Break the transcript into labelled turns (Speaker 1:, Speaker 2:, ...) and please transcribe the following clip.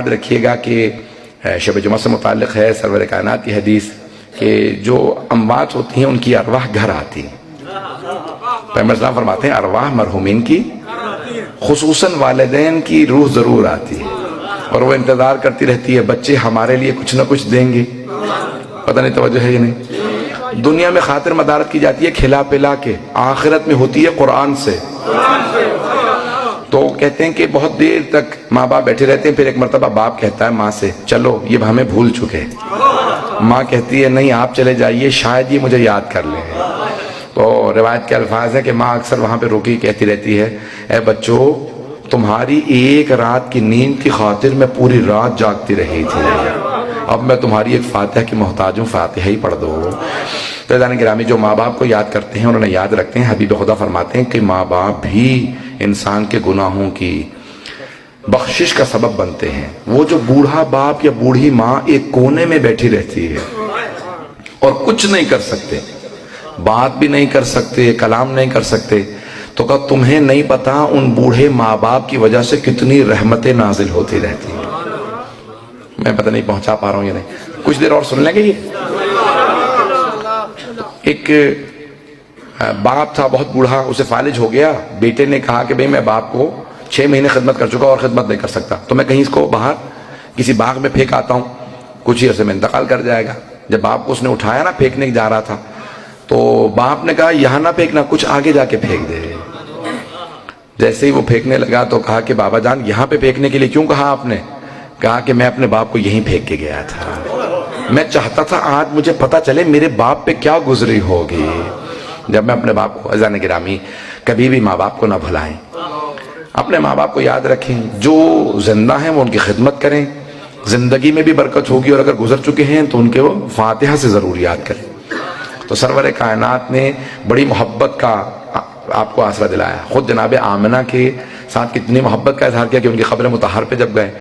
Speaker 1: یاد رکھیے گا کہ شب جمعہ سے متعلق ہے سرور کائنات کی حدیث کہ جو اموات ہوتی ہیں ان کی ارواح گھر آتی ہیں. پیغمبر اسلام فرماتے ہیں ارواح مرحومین کی خصوصاً والدین کی روح ضرور آتی ہے اور وہ انتظار کرتی رہتی ہے بچے ہمارے لیے کچھ نہ کچھ دیں گے. پتہ نہیں توجہ ہے یا نہیں. دنیا میں خاطر مدارت کی جاتی ہے کھلا پلا کے، آخرت میں ہوتی ہے قرآن سے. تو کہتے ہیں کہ بہت دیر تک ماں باپ بیٹھے رہتے ہیں، پھر ایک مرتبہ باپ کہتا ہے ماں سے چلو یہ ہمیں بھول چکے. ماں کہتی ہے نہیں آپ چلے جائیے شاید یہ مجھے یاد کر لیں. تو روایت کے الفاظ ہیں کہ ماں اکثر وہاں پہ روکی کہتی رہتی ہے اے بچوں تمہاری ایک رات کی نیند کی خاطر میں پوری رات جاگتی رہی تھی، اب میں تمہاری ایک فاتحہ کی محتاج ہوں، فاتحہ ہی پڑھ دو. تو عزیزان گرامی جو ماں باپ کو یاد کرتے ہیں انہیں یاد رکھتے ہیں. حبیب خدا فرماتے ہیں کہ ماں باپ بھی انسان کے گناہوں کی بخشش کا سبب بنتے ہیں. وہ جو بوڑھا باپ یا بوڑھی ماں ایک کونے میں بیٹھی رہتی ہے اور کچھ نہیں کر سکتے، بات بھی نہیں کر سکتے، کلام نہیں کر سکتے، تو کہ تمہیں نہیں پتا ان بوڑھے ماں باپ کی وجہ سے کتنی رحمتیں نازل ہوتی رہتی ہیں. میں پتہ نہیں پہنچا پا رہا ہوں یا نہیں، کچھ دیر اور سن لیں گے. یہ ایک باپ تھا بہت بوڑھا، اسے فالج ہو گیا. بیٹے نے کہا کہ بھئی میں باپ کو 6 مہینے خدمت کر چکا اور خدمت نہیں کر سکتا، تو میں کہیں اس کو باہر کسی باغ میں پھینک آتا ہوں، کچھ ہی عرصے میں انتقال کر جائے گا. جب باپ کو اس نے اٹھایا نا پھینکنے جا رہا تھا تو باپ نے کہا یہاں نہ پھینکنا، کچھ آگے جا کے پھینک دے. جیسے ہی وہ پھینکنے لگا تو کہا کہ بابا جان یہاں پہ پھینکنے کے لیے کیوں کہا آپ نے؟ کہا کہ میں اپنے باپ کو یہیں پھینک کے گیا تھا، میں چاہتا تھا آج مجھے پتا چلے میرے باپ پہ کیا گزری ہوگی. جب میں اپنے باپ کو، عزیزان گرامی کبھی بھی ماں باپ کو نہ بھلائیں، اپنے ماں باپ کو یاد رکھیں. جو زندہ ہیں وہ ان کی خدمت کریں، زندگی میں بھی برکت ہوگی، اور اگر گزر چکے ہیں تو ان کے وہ فاتحہ سے ضرور یاد کریں. تو سرور کائنات نے بڑی محبت کا آپ کو آسرا دلایا. خود جناب آمنہ کے ساتھ کتنی محبت کا اظہار کیا کہ ان کی قبر مطہر پہ جب گئے